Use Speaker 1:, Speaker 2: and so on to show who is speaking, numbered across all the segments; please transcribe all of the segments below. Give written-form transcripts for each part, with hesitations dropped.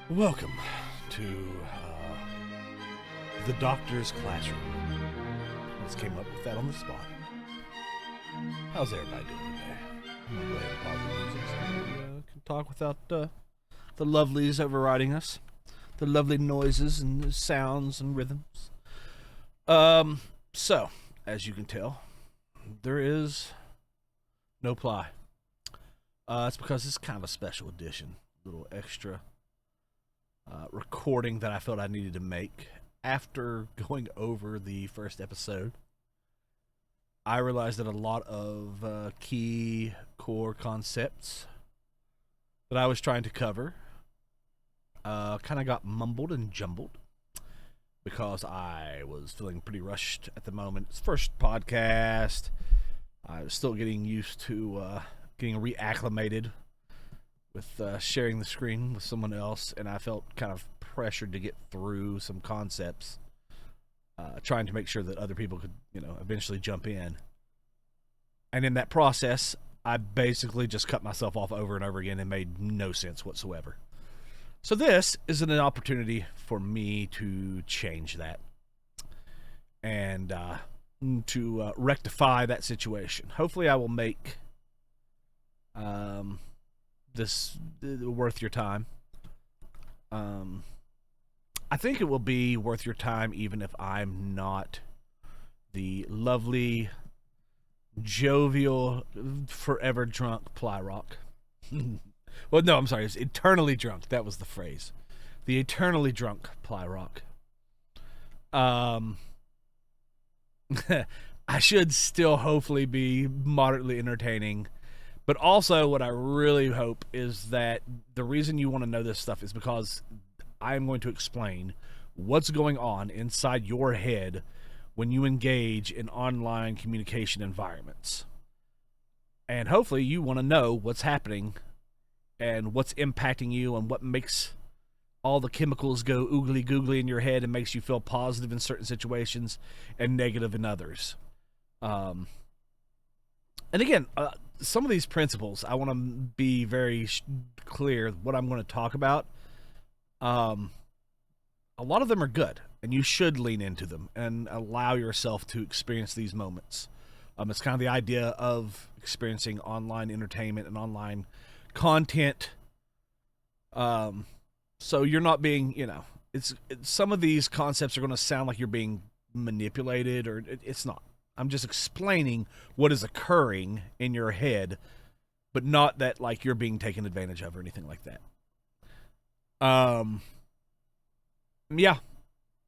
Speaker 1: Welcome to the doctor's classroom. I just came up with that on the spot. How's everybody doing today? I'm gonna go ahead and pause the music so we can talk without the lovelies overriding us. The lovely noises and the sounds and rhythms. So, as you can tell, there is no ply. It's because it's kind of a special edition, little extra recording that I felt I needed to make. After going over the first episode, I realized that a lot of key core concepts that I was trying to cover kind of got mumbled and jumbled because I was feeling pretty rushed at the moment. It's first podcast. I was still getting used to getting reacclimated with sharing the screen with someone else, and I felt kind of pressured to get through some concepts, trying to make sure that other people could, eventually jump in. And in that process, I basically just cut myself off over and over again and made no sense whatsoever. So this is an opportunity for me to change that and to rectify that situation. Hopefully I will make this worth your time. I think it will be worth your time even if I'm not the lovely, jovial, forever drunk Plyrock. Well, no, I'm sorry. It's eternally drunk. That was the phrase. The eternally drunk Plyrock. I should still hopefully be moderately entertaining. But also what I really hope is that the reason you want to know this stuff is because I am going to explain what's going on inside your head when you engage in online communication environments. And hopefully you want to know what's happening and what's impacting you and what makes all the chemicals go oogly googly in your head and makes you feel positive in certain situations and negative in others. And again, some of these principles, I want to be very clear what I'm going to talk about. A lot of them are good, and you should lean into them and allow yourself to experience these moments. It's kind of the idea of experiencing online entertainment and online content. So you're not being, it's some of these concepts are going to sound like you're being manipulated, or it's not. I'm just explaining what is occurring in your head, but not that like you're being taken advantage of or anything like that. Yeah.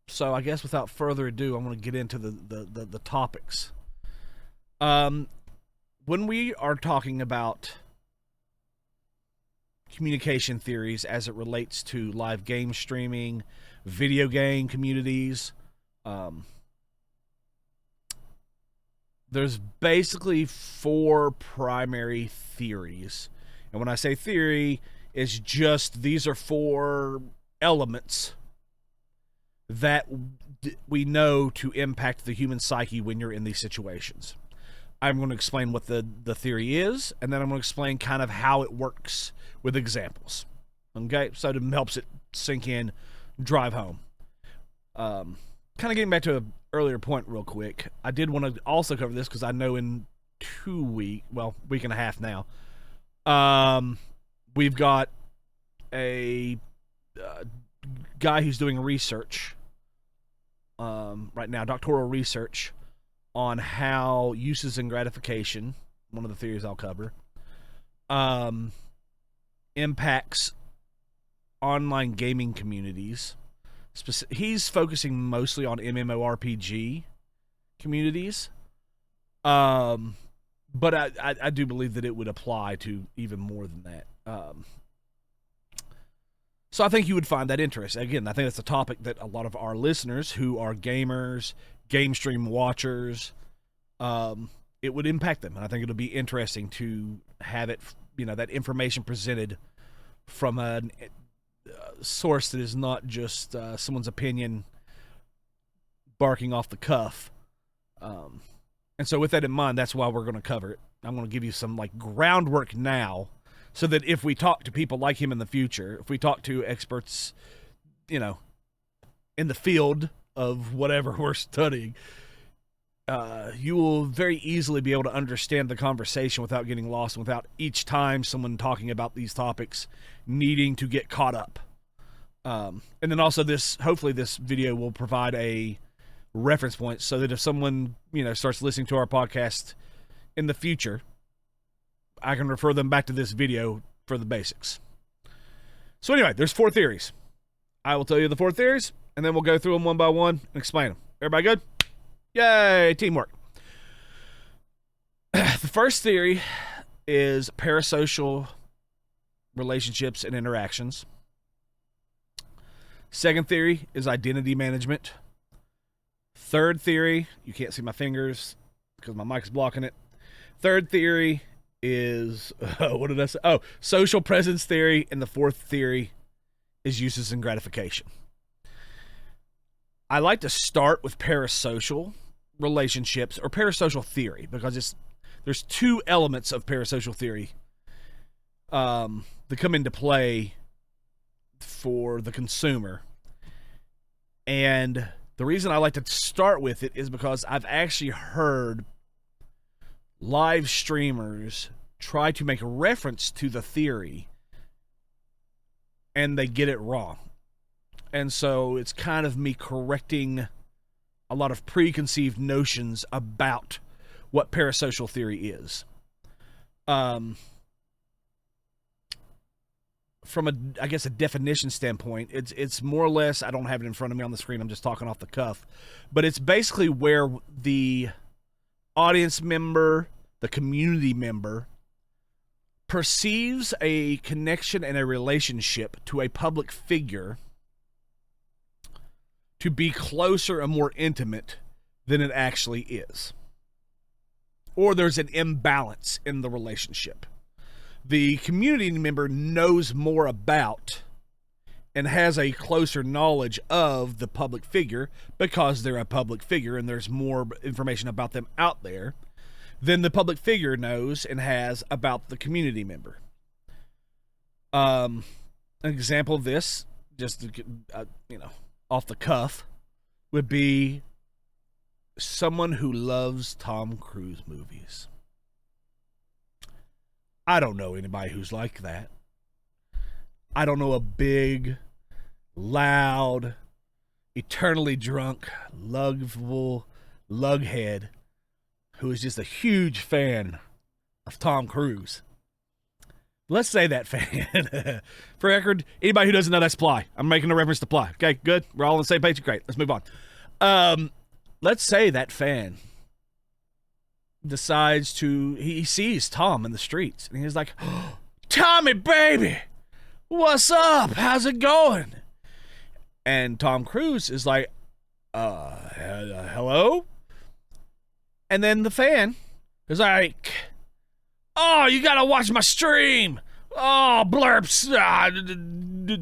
Speaker 1: So I guess without further ado, I'm going to get into the topics. When we are talking about communication theories as it relates to live game streaming, video game communities, there's basically four primary theories. And when I say theory, it's just these are four elements that we know to impact the human psyche when you're in these situations. I'm going to explain what the theory is, and then I'm going to explain kind of how it works with examples. Okay? So it helps it sink in, drive home. Kind of getting back to an earlier point real quick, I did want to also cover this because I know in week and a half now, we've got a guy who's doing research right now, doctoral research on how uses and gratification, one of the theories I'll cover, impacts online gaming communities. He's focusing mostly on MMORPG communities, but I do believe that it would apply to even more than that. So I think you would find that interesting. Again, I think that's a topic that a lot of our listeners who are gamers, game stream watchers, it would impact them. And I think it'll be interesting to have it, that information presented from a source that is not just someone's opinion barking off the cuff. And so with that in mind, that's why we're going to cover it. I'm going to give you some groundwork now so that if we talk to people like him in the future, if we talk to experts, you know, in the field of whatever we're studying, you will very easily be able to understand the conversation without getting lost, without each time someone talking about these topics needing to get caught up. And then also hopefully this video will provide a reference point so that if someone, you know, starts listening to our podcast in the future, I can refer them back to this video for the basics. So anyway, there's 4 theories. I will tell you the 4 theories, and then we'll go through them one by one and explain them. Everybody good? Yay, teamwork. The first theory is parasocial relationships and interactions. Second theory is identity management. Third theory, you can't see my fingers because my mic's blocking it. Third theory is, what did I say? Oh, social presence theory. And the fourth theory is uses and gratification. I like to start with parasocial relationships or parasocial theory because there's 2 elements of parasocial theory that come into play for the consumer. And the reason I like to start with it is because I've actually heard live streamers try to make a reference to the theory and they get it wrong. And so it's kind of me correcting a lot of preconceived notions about what parasocial theory is. From a definition standpoint, it's more or less, I don't have it in front of me on the screen, I'm just talking off the cuff, but it's basically where the audience member, the community member, perceives a connection and a relationship to a public figure to be closer and more intimate than it actually is. Or there's an imbalance in the relationship. The community member knows more about and has a closer knowledge of the public figure because they're a public figure and there's more information about them out there than the public figure knows and has about the community member. An example of this, just off the cuff, would be someone who loves Tom Cruise movies. I don't know anybody who's like that. I don't know a big, loud, eternally drunk, lughead who is just a huge fan of Tom Cruise. Let's say that fan. For record, anybody who doesn't know, that's Ply. I'm making a reference to Ply. Okay, good. We're all on the same page. Great. Let's move on. Let's say that fan decides he sees Tom in the streets and he's like, oh, Tommy, baby, what's up? How's it going? And Tom Cruise is like, hello? And then the fan is like, oh, you gotta watch my stream. Oh, blurps,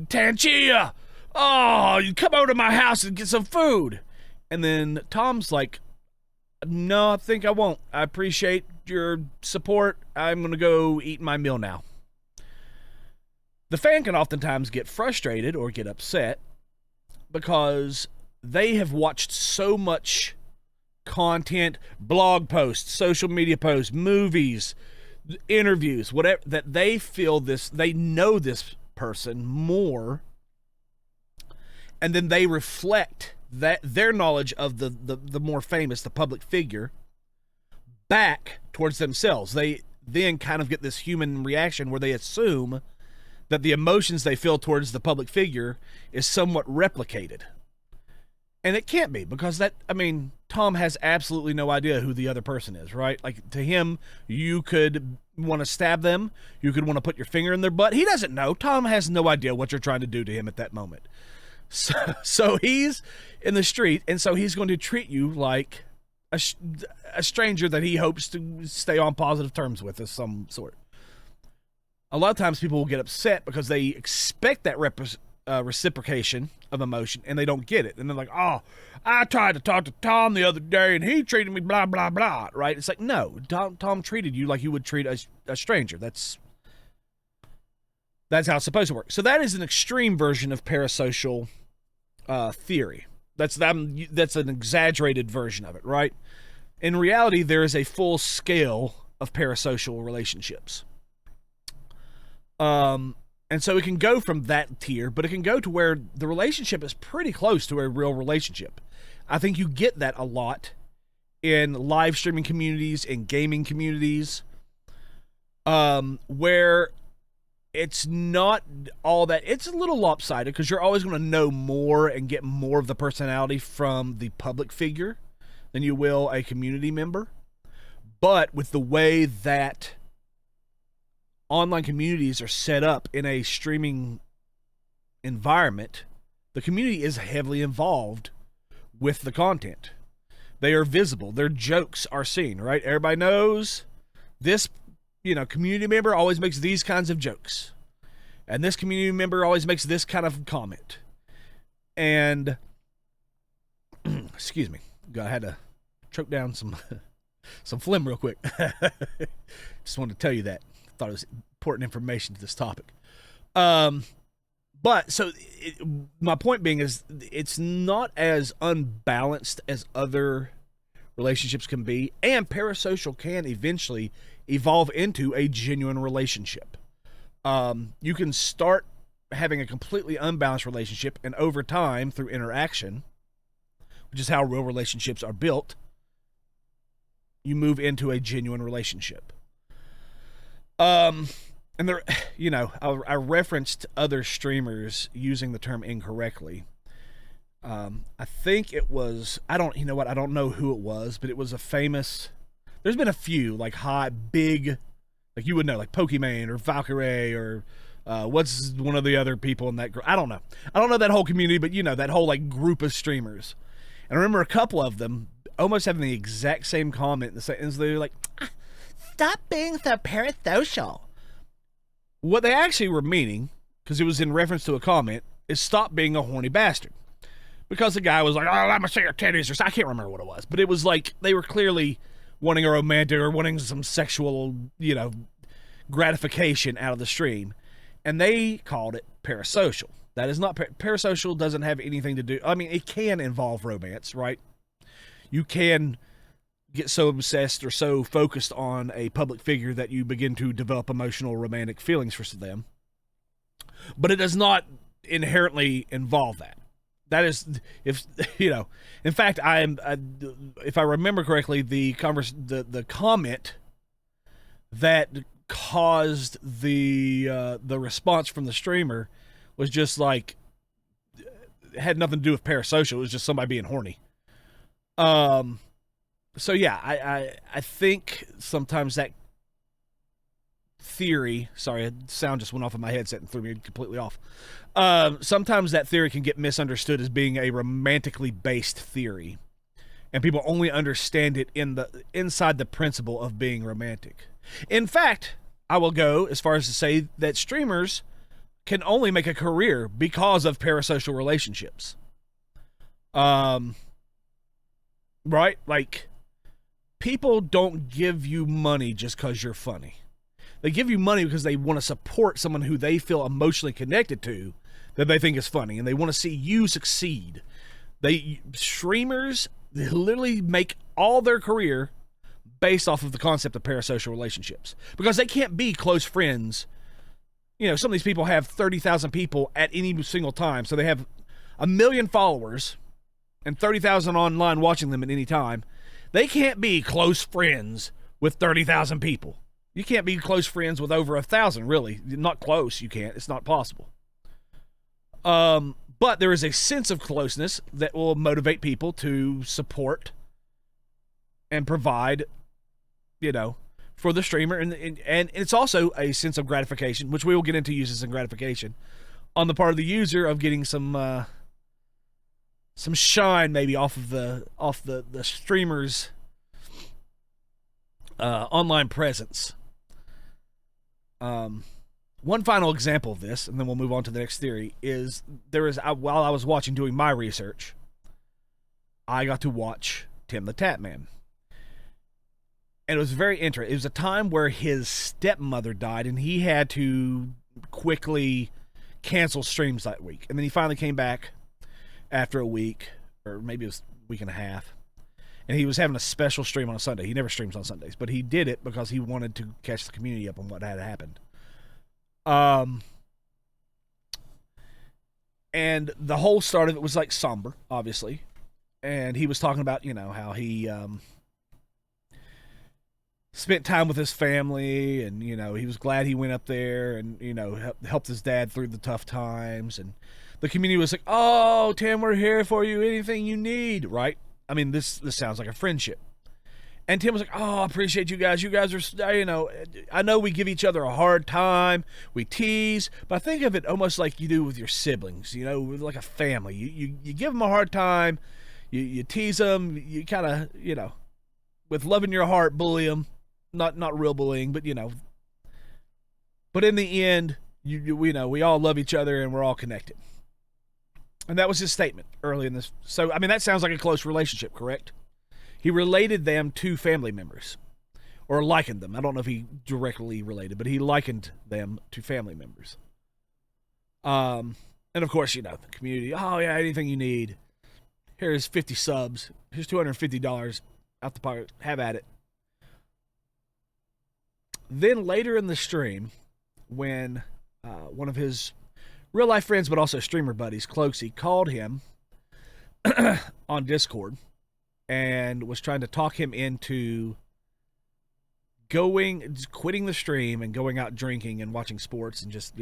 Speaker 1: Tangia. Oh, you come over to my house and get some food. And then Tom's like, no, I think I won't. I appreciate your support. I'm going to go eat my meal now. The fan can oftentimes get frustrated or get upset because they have watched so much content, blog posts, social media posts, movies, interviews, whatever, that they know this person more, and then they reflect that their knowledge of the more famous, the public figure, back towards themselves. They then kind of get this human reaction where they assume that the emotions they feel towards the public figure is somewhat replicated. And it can't be, because Tom has absolutely no idea who the other person is, right? Like, to him, you could want to stab them, you could want to put your finger in their butt. He doesn't know. Tom has no idea what you're trying to do to him at that moment. So he's in the street, and so he's going to treat you like a stranger that he hopes to stay on positive terms with of some sort. A lot of times people will get upset because they expect that reciprocation of emotion, and they don't get it. And they're like, oh, I tried to talk to Tom the other day, and he treated me blah, blah, blah, right? It's like, no, Tom treated you like you would treat a stranger. That's That's how it's supposed to work. So that is an extreme version of parasocial theory. That's an exaggerated version of it, right? In reality, there is a full scale of parasocial relationships. And so it can go from that tier, but it can go to where the relationship is pretty close to a real relationship. I think you get that a lot in live streaming communities, in gaming communities, where it's not all that. It's a little lopsided because you're always going to know more and get more of the personality from the public figure than you will a community member. But with the way that online communities are set up in a streaming environment, the community is heavily involved with the content. They are visible. Their jokes are seen, right? Everybody knows this, community member always makes these kinds of jokes. And this community member always makes this kind of comment. And, excuse me, I had to choke down some phlegm real quick. Just wanted to tell you that. Thought it was important information to this topic. But so my point being is it's not as unbalanced as other relationships can be, and parasocial can eventually evolve into a genuine relationship. You can start having a completely unbalanced relationship, and over time, through interaction, which is how real relationships are built, you move into a genuine relationship. And there, I referenced other streamers using the term incorrectly. I think it was, I don't know who it was, but it was a famous, there's been a few, like big, like you would know, like Pokimane or Valkyrie or what's one of the other people in that group. I don't know that whole community, but that whole like group of streamers. And I remember a couple of them almost having the exact same comment in the sentence. They're like, stop being so parasocial. What they actually were meaning, because it was in reference to a comment, is stop being a horny bastard. Because the guy was like, oh, let me see your titties, or I can't remember what it was, but it was like they were clearly wanting a romantic or wanting some sexual, gratification out of the stream, and they called it parasocial. That is not parasocial. Doesn't have anything to do. I mean, it can involve romance, right? You can get so obsessed or so focused on a public figure that you begin to develop emotional romantic feelings for them. But it does not inherently involve that. That is, in fact, if I remember correctly, the comment that caused the response from the streamer was just like, it had nothing to do with parasocial. It was just somebody being horny. So yeah, I think sometimes that theory, sorry, sound just went off of my headset and threw me completely off. Sometimes that theory can get misunderstood as being a romantically based theory, and people only understand it inside the principle of being romantic. In fact, I will go as far as to say that streamers can only make a career because of parasocial relationships. Right? Like, people don't give you money just because you're funny. They give you money because they want to support someone who they feel emotionally connected to that they think is funny, and they want to see you succeed. Streamers literally make all their career based off of the concept of parasocial relationships because they can't be close friends. Some of these people have 30,000 people at any single time, so they have 1 million followers and 30,000 online watching them at any time. They can't be close friends with 30,000 people. You can't be close friends with over 1,000, really. Not close, you can't. It's not possible. But there is a sense of closeness that will motivate people to support and provide, for the streamer. And it's also a sense of gratification, which we will get into uses and gratification, on the part of the user of getting some shine maybe off the streamer's online presence. One final example of this, and then we'll move on to the next theory, is while I was doing my research, I got to watch Tim the Tatman. And it was very interesting. It was a time where his stepmother died, and he had to quickly cancel streams that week. And then he finally came back after a week, or maybe it was a week and a half. And he was having a special stream on a Sunday. He never streams on Sundays, but he did it because he wanted to catch the community up on what had happened. And the whole start of it was like somber, obviously. And he was talking about, how he spent time with his family, and, he was glad he went up there and, helped his dad through the tough times. And the community was like, "Oh, Tim, we're here for you. Anything you need," right? I mean, this sounds like a friendship. And Tim was like, "Oh, I appreciate you guys. You guys are, I know we give each other a hard time. We tease, but I think of it almost like you do with your siblings, like a family. You give them a hard time. You tease them. You kind of, with love in your heart, bully them. Not real bullying, but, But in the end, we all love each other and we're all connected." And that was his statement early in this. So, I mean, that sounds like a close relationship, correct? He related them to family members, or likened them. I don't know if he directly related, but he likened them to family members. And of course, the community, "Oh yeah, anything you need. Here's 50 subs. Here's $250 out the pocket. Have at it." Then later in the stream, when one of his real life friends, but also streamer buddies, Cloaksy, called him on Discord and was trying to talk him into quitting the stream and going out drinking and watching sports and just,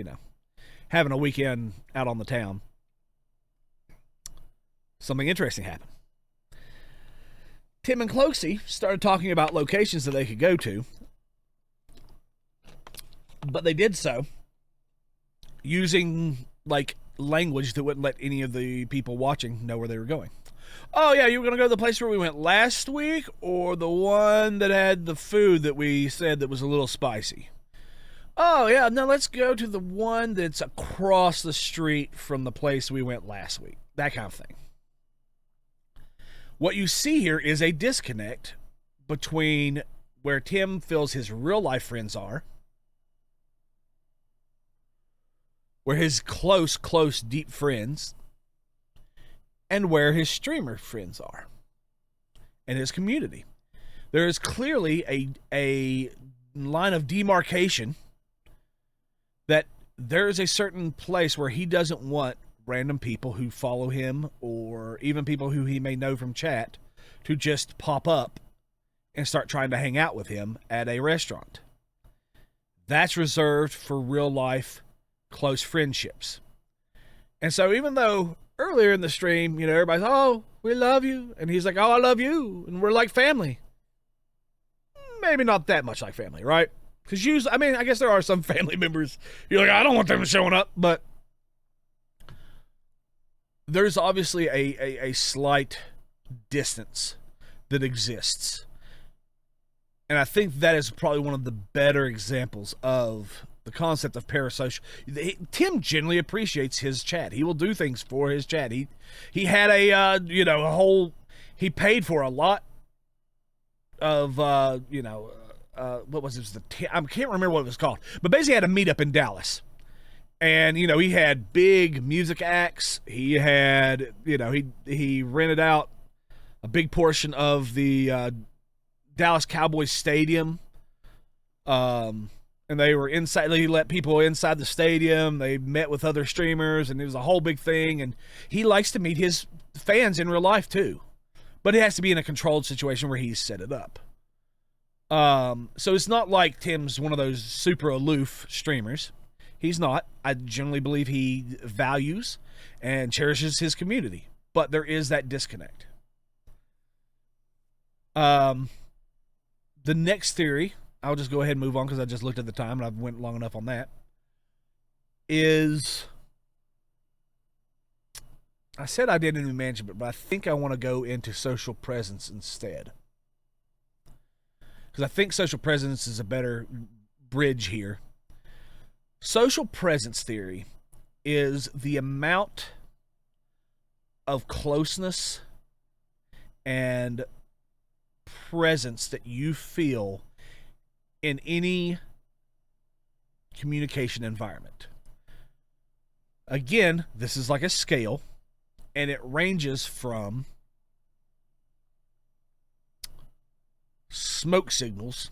Speaker 1: having a weekend out on the town. Something interesting happened. Tim and Cloaksy started talking about locations that they could go to, but they did so using language that wouldn't let any of the people watching know where they were going. "Oh yeah, you were going to go to the place where we went last week, or the one that had the food that we said that was a little spicy?" "Oh yeah, no, let's go to the one that's across the street from the place we went last week." That kind of thing. What you see here is a disconnect between where Tim feels his real life friends are, where his close, deep friends, and where his streamer friends are, and his community. There is clearly a line of demarcation that there is a certain place where he doesn't want random people who follow him, or even people who he may know from chat, to just pop up and start trying to hang out with him at a restaurant. That's reserved for real life close friendships. And so even though earlier in the stream, everybody's, "Oh, we love you," and he's like, "Oh, I love you, and we're like family," maybe not that much like family, right? Because usually, I guess there are some family members you're like, "I don't want them showing up," but there's obviously a slight distance that exists. And I think that is probably one of the better examples of the concept of parasocial. Tim generally appreciates his chat. He will do things for his chat. He had a whole. He paid for a lot of what was it? I can't remember what it was called, but basically had a meetup in Dallas, and he had big music acts. He had he rented out a big portion of the Dallas Cowboys stadium. And they were inside. He let people inside the stadium. They met with other streamers, and it was a whole big thing. And he likes to meet his fans in real life too, but it has to be in a controlled situation where he's set it up. So it's not like Tim's one of those super aloof streamers. He's not. I generally believe he values and cherishes his community, but there is that disconnect. The next theory, I'll just go ahead and move on because I just looked at the time and I went long enough on that, is, I said identity management, but I think I want to go into social presence instead. Because I think social presence is a better bridge here. Social presence theory is the amount of closeness and presence that you feel in any communication environment. Again, this is like a scale, and it ranges from smoke signals.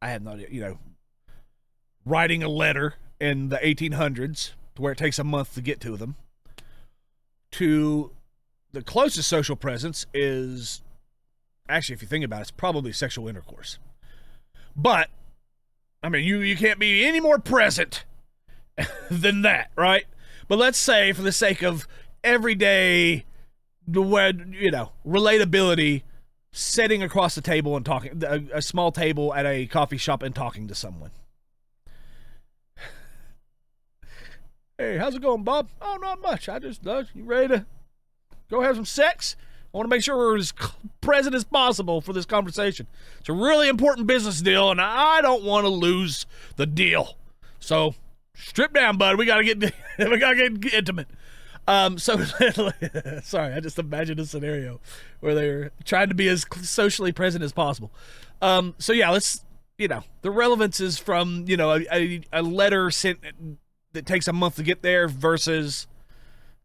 Speaker 1: I have no idea, writing a letter in the 1800s to where it takes a month to get to them, to the closest social presence is, actually, if you think about it, it's probably sexual intercourse. But, I mean, you can't be any more present than that, right? But let's say, for the sake of everyday, relatability, sitting across the table and talking, a small table at a coffee shop and talking to someone. Hey, how's it going, Bob? Oh, not much. You ready to go have some sex? I want to make sure we're as present as possible for this conversation. It's a really important business deal, and I don't want to lose the deal. So, strip down, bud. We gotta get intimate. Sorry, I just imagined a scenario where they're trying to be as socially present as possible. So yeah, let's, the relevance is from, a letter sent that takes a month to get there versus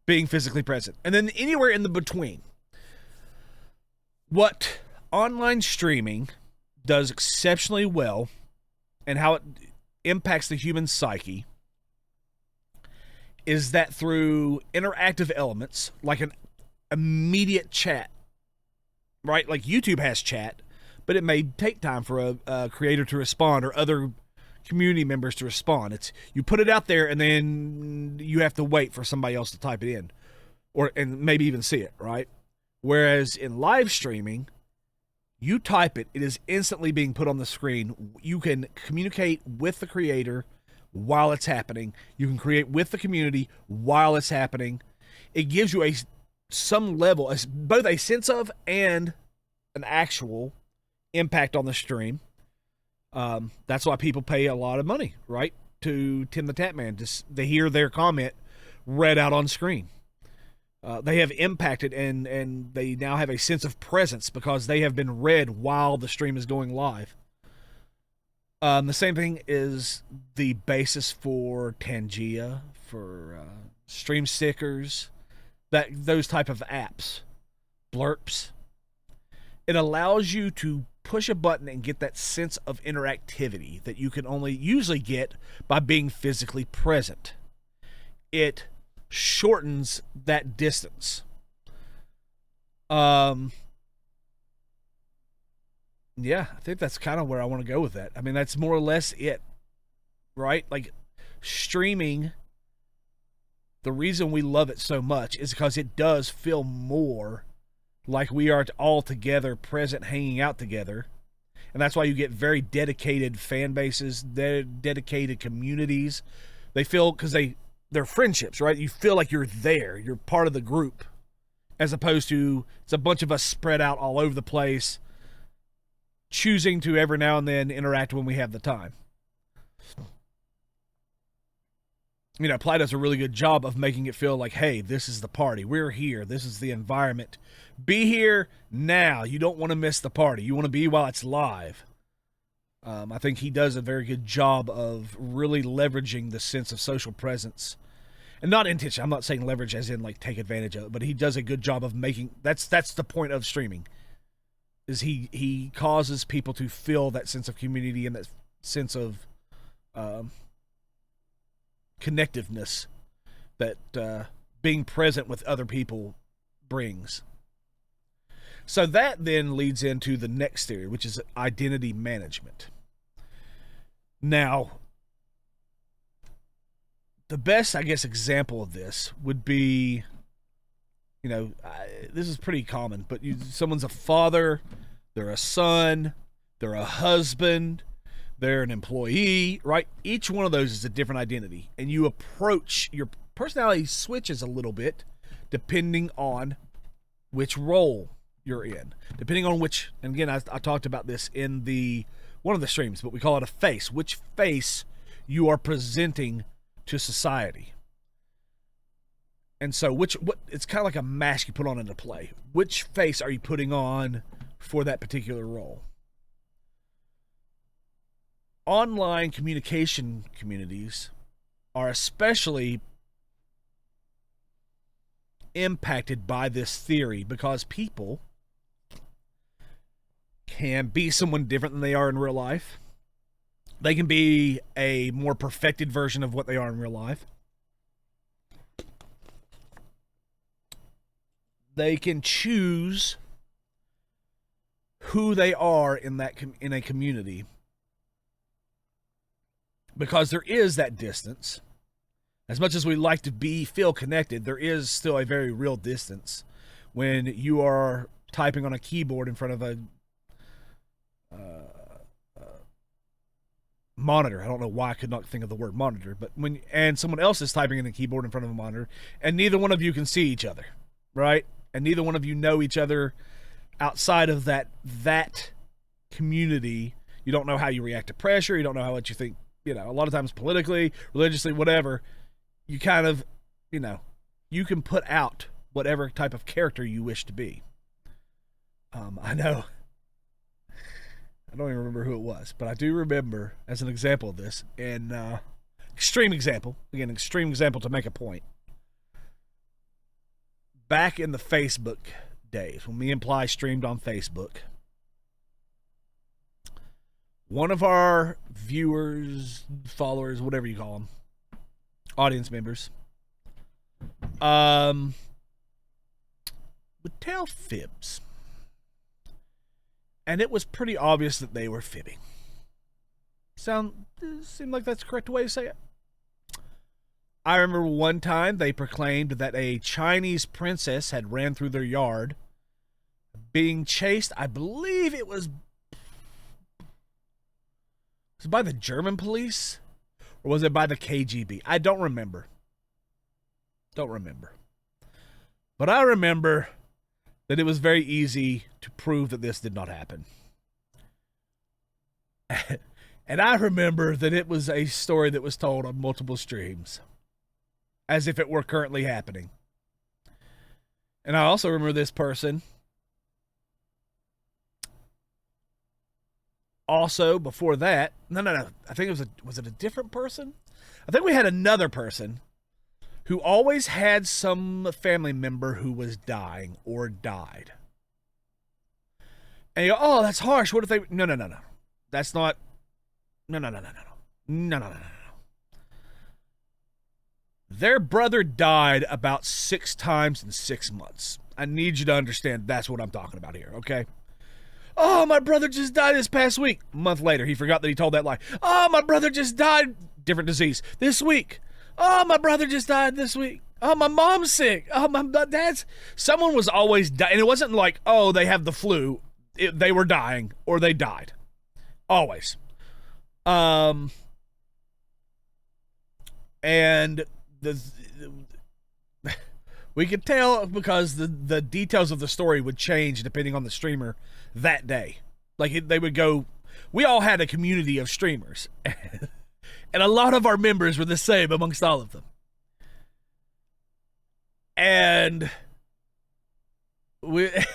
Speaker 1: being physically present. And then anywhere in the between. What online streaming does exceptionally well and how it impacts the human psyche is that through interactive elements, like an immediate chat, right? Like YouTube has chat, but it may take time for a creator to respond or other community members to respond. It's, you put it out there and then you have to wait for somebody else to type it in and maybe even see it, right? Whereas in live streaming, you type it, it is instantly being put on the screen. You can communicate with the creator while it's happening. You can create with the community while it's happening. It gives you some level, both a sense of and an actual impact on the stream. That's why people pay a lot of money, right, to Tim the Tatman to hear their comment read out on screen. They have impacted and they now have a sense of presence because they have been read while the stream is going live. The same thing is the basis for Tangia, for stream stickers, those type of apps, blurps. It allows you to push a button and get that sense of interactivity that you can only usually get by being physically present. It shortens that distance. Yeah, I think that's kind of where I want to go with that. I mean, that's more or less it, right? Like, streaming, the reason we love it so much is because it does feel more like we are all together, present, hanging out together. And that's why you get very dedicated fan bases, dedicated communities. They feel, because they're friendships, right? You feel like you're there. You're part of the group. As opposed to, it's a bunch of us spread out all over the place, choosing to every now and then interact when we have the time. Play does a really good job of making it feel like, hey, this is the party. We're here. This is the environment. Be here now. You don't want to miss the party. You want to be while it's live. I think he does a very good job of really leveraging the sense of social presence. And not intention. I'm not saying leverage as in like take advantage of it, but he does a good job of making, that's the point of streaming. Is he causes people to feel that sense of community and that sense of connectiveness that being present with other people brings. So that then leads into the next theory, which is identity management. Now, the best, I guess, example of this would be, this is pretty common, but someone's a father, they're a son, they're a husband, they're an employee, right? Each one of those is a different identity. And you approach, your personality switches a little bit depending on which role you're in. Depending on which, and again, I talked about this in one of the streams, but we call it a face. Which face you are presenting to society. And so it's kind of like a mask you put on into play. Which face are you putting on for that particular role? Online communication communities are especially impacted by this theory because people can be someone different than they are in real life. They can be a more perfected version of what they are in real life. They can choose who they are in a community because there is that distance. As much as we like to feel connected, there is still a very real distance when you are typing on a keyboard in front of a monitor. I don't know why I could not think of the word monitor, but and someone else is typing in the keyboard in front of a monitor, and neither one of you can see each other, right? And neither one of you know each other outside of that community. You don't know how you react to pressure. You don't know what you think. A lot of times politically, religiously, whatever. You kind of, you can put out whatever type of character you wish to be. I know. I don't even remember who it was, but I do remember, as an example of this, and extreme example to make a point. Back in the Facebook days, when me and Ply streamed on Facebook, one of our viewers, followers, whatever you call them, audience members, would tell fibs. And it was pretty obvious that they were fibbing. Seem like that's the correct way to say it? I remember one time they proclaimed that a Chinese princess had ran through their yard being chased. I believe it was by the German police? Or was it by the KGB? I don't remember. But I remember that it was very easy to prove that this did not happen. And I remember that it was a story that was told on multiple streams, as if it were currently happening. And I also remember this person also before that. No. I think was it a different person? I think we had another person who always had some family member who was dying or died. And you go, oh, that's harsh. What if they... No. That's not... No. Their brother died about 6 times in 6 months. I need you to understand that's what I'm talking about here, okay? Oh, my brother just died this past week. A month later, he forgot that he told that lie. Oh, my brother just died. Different disease. This week. Oh, my brother just died this week. Oh, my mom's sick. Oh, my dad's... Someone was always dying. And it wasn't like, oh, they have the flu. They were dying or they died. Always. And we could tell because the details of the story would change depending on the streamer that day. Like they would go... We all had a community of streamers. And a lot of our members were the same amongst all of them. And the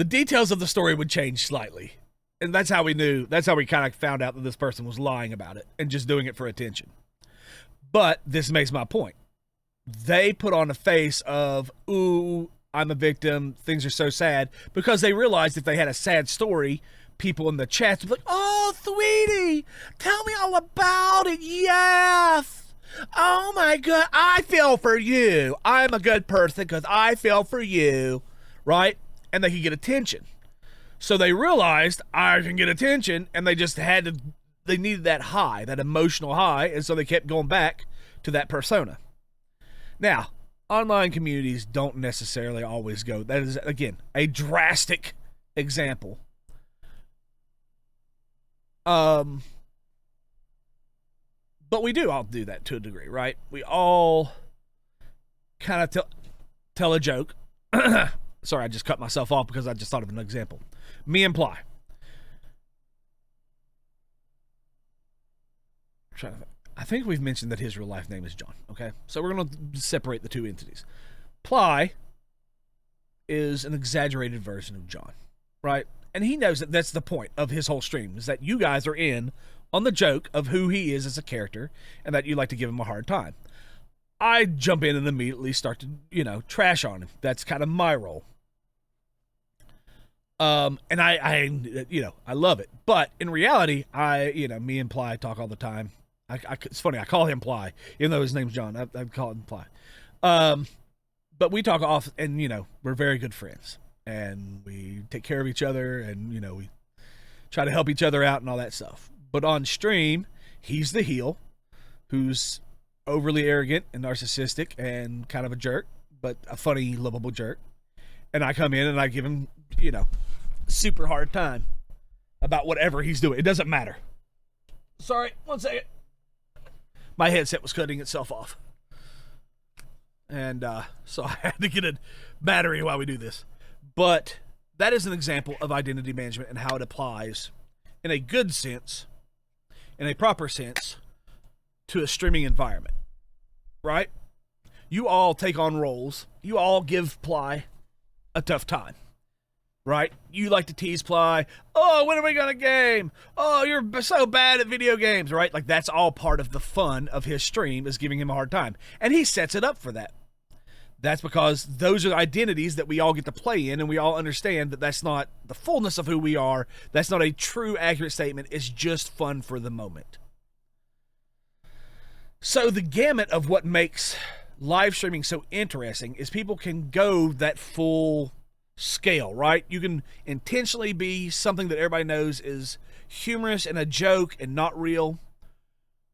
Speaker 1: details of the story would change slightly. And that's how we kind of found out that this person was lying about it and just doing it for attention. But this makes my point. They put on a face of, ooh, I'm a victim, things are so sad, because they realized if they had a sad story, people in the chat would be like, oh, sweetie, tell me all about it. Yes. Oh, my God. I feel for you. I'm a good person because I feel for you. Right? And they could get attention. So they realized I can get attention, and they just they needed that high, that emotional high, and so they kept going back to that persona. Now, online communities don't necessarily always go. That is, again, a drastic example. But we do all do that to a degree, right? We all kind of tell a joke. Sorry, I just cut myself off because I just thought of an example. Me and Ply. I think we've mentioned that his real life name is John, okay? So we're going to separate the two entities. Ply is an exaggerated version of John, right? And he knows that that's the point of his whole stream, is that you guys are in on the joke of who he is as a character and that you like to give him a hard time. I jump in and immediately start to, trash on him. That's kind of my role. And I love it. But in reality, me and Ply talk all the time. It's funny, I call him Ply, even though his name's John. I call him Ply. But we talk off, and, we're very good friends. And we take care of each other, and, we try to help each other out and all that stuff. But on stream, he's the heel who's overly arrogant and narcissistic and kind of a jerk, but a funny, lovable jerk. And I come in and I give him, super hard time about whatever he's doing. It doesn't matter. Sorry, 1 second. My headset was cutting itself off. And so I had to get a battery while we do this. But that is an example of identity management and how it applies in a good sense, in a proper sense, to a streaming environment. Right? You all take on roles. You all give Ply a tough time. Right? You like to tease Ply. Oh, when are we going to game? Oh, you're so bad at video games, right? Like, that's all part of the fun of his stream, is giving him a hard time. And he sets it up for that. That's because those are identities that we all get to play in, and we all understand that that's not the fullness of who we are. That's not a true, accurate statement. It's just fun for the moment. So the gamut of what makes live streaming so interesting is people can go that full scale, right? You can intentionally be something that everybody knows is humorous and a joke and not real,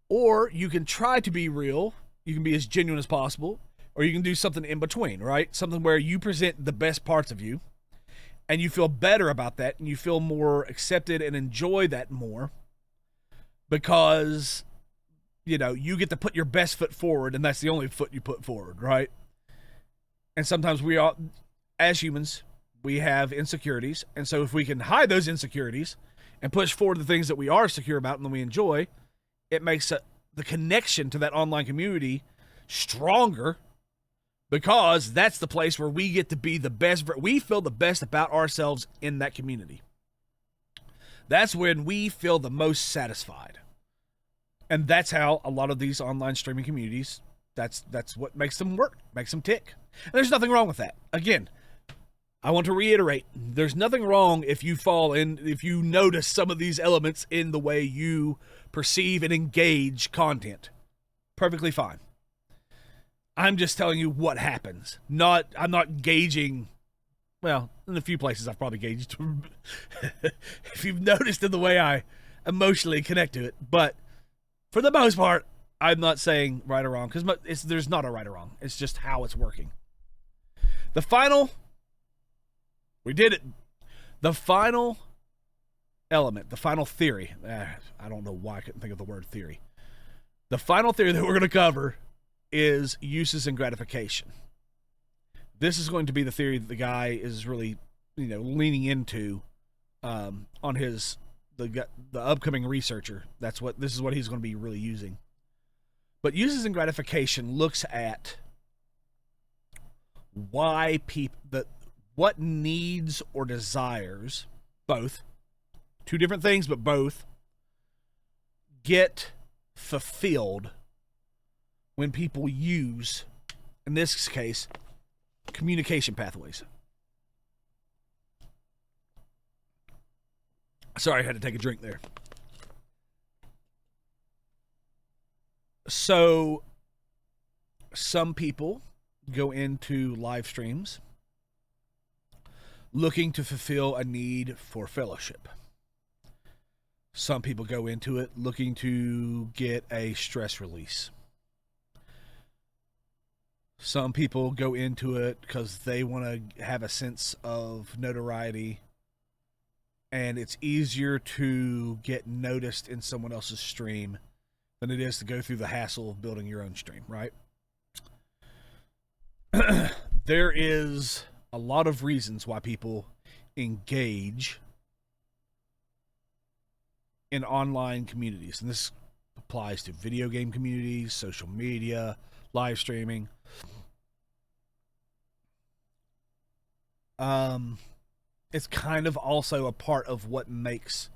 Speaker 1: or you can try to be real. You can be as genuine as possible, or you can do something in between, right? Something where you present the best parts of you and you feel better about that, and you feel more accepted and enjoy that more because you get to put your best foot forward, and that's the only foot you put forward, right? And sometimes we all, as humans, we have insecurities. And so if we can hide those insecurities and push forward the things that we are secure about and that we enjoy, it makes the connection to that online community stronger, because that's the place where we get to be the best. We feel the best about ourselves in that community. That's when we feel the most satisfied. And that's how a lot of these online streaming communities, that's what makes them work, makes them tick. And there's nothing wrong with that. Again, I want to reiterate, there's nothing wrong if you notice some of these elements in the way you perceive and engage content. Perfectly fine. I'm just telling you what happens. I'm not gauging, well, in a few places I've probably gauged if you've noticed in the way I emotionally connect to it. But for the most part, I'm not saying right or wrong, because there's not a right or wrong. It's just how it's working. We did it. The final element, the final theory. I don't know why I couldn't think of the word theory. The final theory that we're going to cover is uses and gratification. This is going to be the theory that the guy is really, leaning into on the upcoming researcher. This is what he's going to be really using. But uses and gratification looks at why what needs or desires, both, two different things, but both, get fulfilled when people use, in this case, communication pathways. Sorry, I had to take a drink there. So, some people go into live streams looking to fulfill a need for fellowship. Some people go into it looking to get a stress release. Some people go into it because they want to have a sense of notoriety, and it's easier to get noticed in someone else's stream than it is to go through the hassle of building your own stream, right? There is a lot of reasons why people engage in online communities, and this applies to video game communities, social media, live streaming. It's kind of also a part of what makes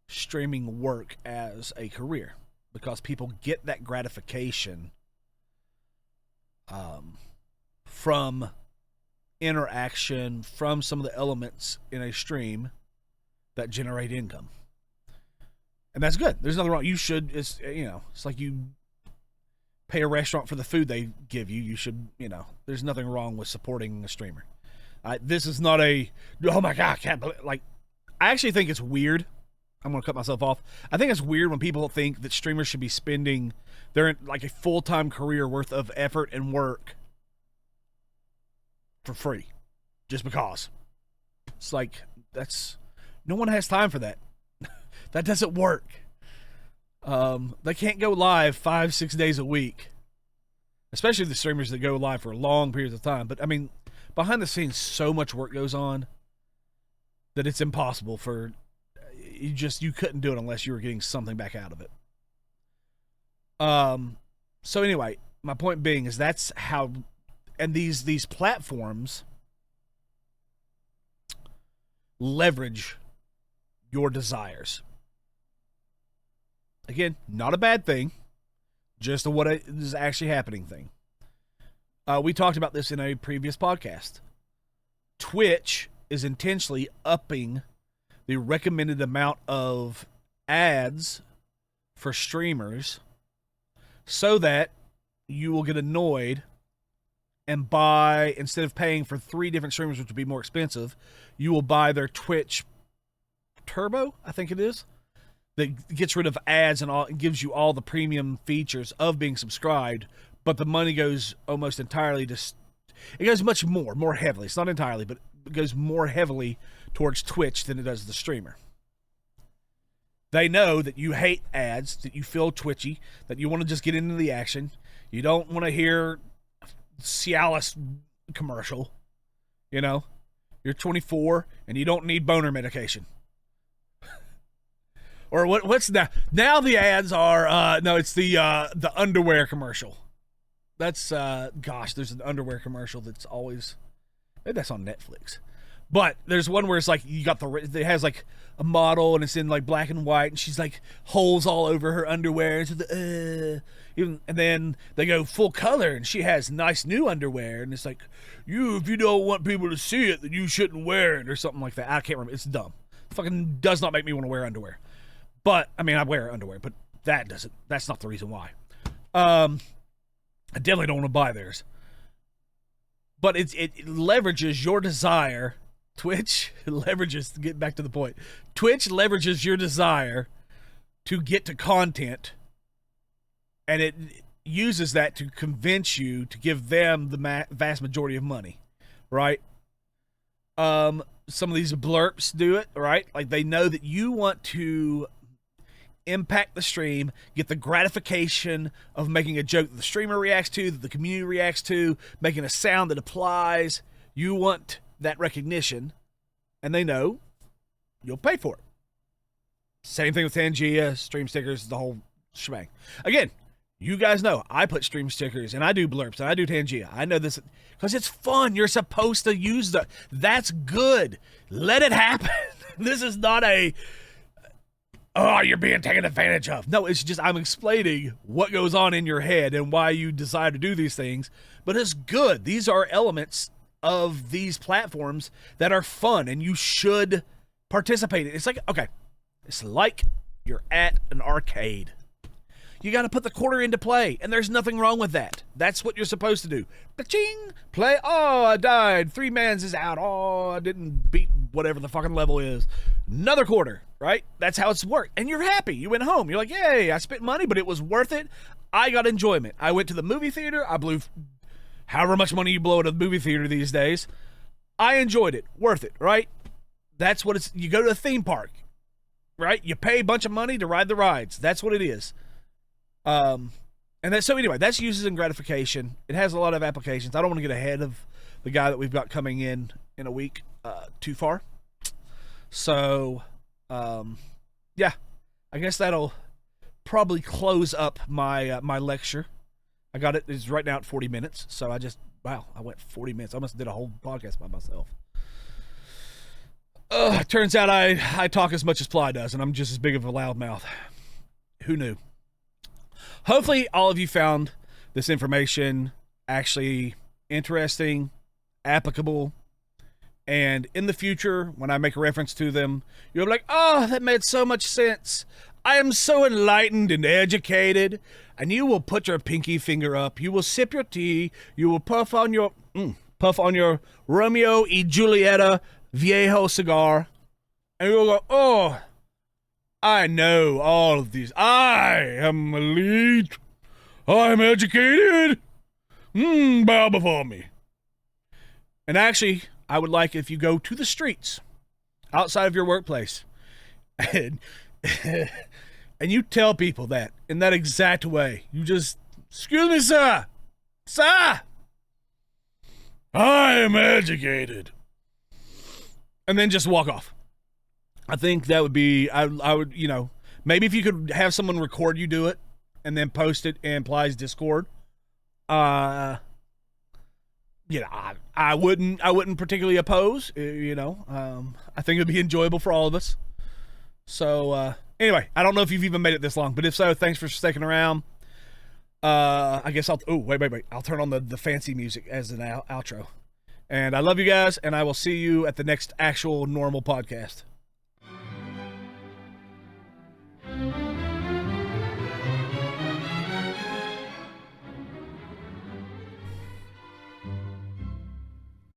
Speaker 1: streaming work as a career, because people get that gratification from interaction from some of the elements in a stream that generate income. And that's good. There's nothing wrong. You should, it's like you pay a restaurant for the food they give you. You should, there's nothing wrong with supporting a streamer. This is not oh my God, I can't believe, I actually think it's weird. I'm going to cut myself off. I think it's weird when people think that streamers should be spending their, a full-time career worth of effort and work for free. Just because. It's no one has time for that. That doesn't work. They can't go live 5-6 days a week. Especially the streamers that go live for long periods of time. But, behind the scenes, so much work goes on that it's impossible for... You couldn't do it unless you were getting something back out of it. So anyway, my point being is that's how... And these platforms leverage your desires. Again, not a bad thing, just what is actually happening thing. We talked about this in a previous podcast. Twitch is intentionally upping the recommended amount of ads for streamers so that you will get annoyed and buy, instead of paying for 3 different streamers, which would be more expensive, you will buy their Twitch Turbo, I think it is, that gets rid of ads and all, and gives you all the premium features of being subscribed, but the money goes almost entirely to, it goes much more heavily. It's not entirely, but it goes more heavily towards Twitch than it does the streamer. They know that you hate ads, that you feel twitchy, that you want to just get into the action. You don't want to hear Cialis commercial. You're 24 and you don't need boner medication. Or what's now the ads are no, it's the underwear commercial. That's there's an underwear commercial that's always, maybe that's on Netflix. But there's one where it's you got it has a model and it's in black and white and she's holes all over her underwear and so and then they go full color and she has nice new underwear and it's if you don't want people to see it, then you shouldn't wear it or something like that. I can't remember. It's dumb. It fucking does not make me want to wear underwear. But I wear underwear, but that's not the reason why. I definitely don't want to buy theirs. But it leverages your desire. Twitch leverages, to get back to the point, Twitch leverages your desire to get to content, and it uses that to convince you to give them the vast majority of money, right? Some of these blurps do it, right? They know that you want to impact the stream, get the gratification of making a joke that the streamer reacts to, that the community reacts to, making a sound that applies. You want that recognition, and they know you'll pay for it. Same thing with Tangia, stream stickers, the whole shebang. Again, you guys know I put stream stickers and I do blurps and I do Tangia. I know this because it's fun. You're supposed to use that's good. Let it happen. This is not you're being taken advantage of. No, it's just I'm explaining what goes on in your head and why you decide to do these things. But it's good. These are elements of these platforms that are fun and you should participate in. It's it's like you're at an arcade. You got to put the quarter into play, and there's nothing wrong with that. That's what you're supposed to do. Ka-ching! Play. Oh, I died. 3 mans is out. Oh, I didn't beat whatever the fucking level is. Another quarter, right? That's how it's worked. And you're happy. You went home. You're like, yay, I spent money, but it was worth it. I got enjoyment. I went to the movie theater. I blew however much money you blow at a movie theater these days. I enjoyed it. Worth it, right? That's what it's... You go to a theme park, right? You pay a bunch of money to ride the rides. That's what it is. So anyway, that's uses and gratification. It has a lot of applications. I don't want to get ahead of the guy that we've got coming in a week too far. So, yeah, I guess that'll probably close up my my lecture. I got it. It's right now at 40 minutes. So I went 40 minutes. I almost did a whole podcast by myself. Turns out I talk as much as Ply does, and I'm just as big of a loudmouth. Who knew? Hopefully all of you found this information actually interesting, applicable, and in the future, when I make a reference to them, you'll be like, oh, that made so much sense. I am so enlightened and educated. And you will put your pinky finger up. You will sip your tea. You will puff on your Romeo y Julieta Viejo cigar. And you'll go, oh, I know all of these. I am elite. I'm educated. Bow before me. And actually, I would like if you go to the streets outside of your workplace and you tell people that in that exact way. You just, excuse me, sir. Sir, I am educated. And then just walk off. I think that would be, I would, maybe if you could have someone record you do it and then post it in Plies Discord. I wouldn't particularly oppose, I think it'd be enjoyable for all of us. So, anyway, I don't know if you've even made it this long, but if so, thanks for sticking around. I guess wait. I'll turn on the fancy music as an outro. And I love you guys, and I will see you at the next actual normal podcast.